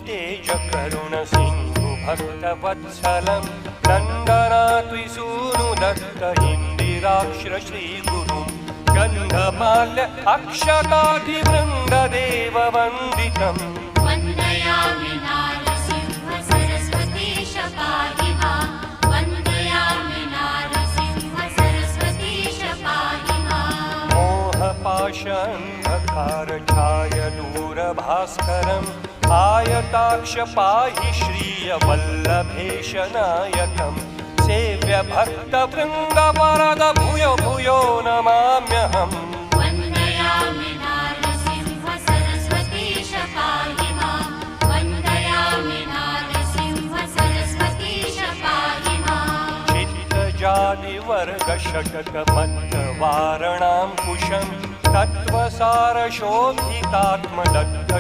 तेज करुण सिंधु भक्तवत्सलं नन्दनात्विसूनु दत्त इन्दिराक्ष श्रीगुरुं गन्धमाल्य अक्षताधिवृन्ददेववन्दितम् वन्दयामि नारसिंह सरस्वतीश पाहि मां वन्दयामि नारसिंह सरस्वतीश पाहि मां मोहपाशान्धकारछायदूरभास्करम् आयताक्ष पाहि श्रियवल्लभेश नायकम् सेव्य भक्तवृन्दवरद भूयो भूयो नमाम्यहम् वन्दयामि नारसिंह सरस्वतीश पाहि मां वन्दयामि नारसिंह सरस्वतीश पाहि मां चित्तजादिवर्गषटकमत्तवारणां कुशं तत्त्वसारशोभितात्मदत्त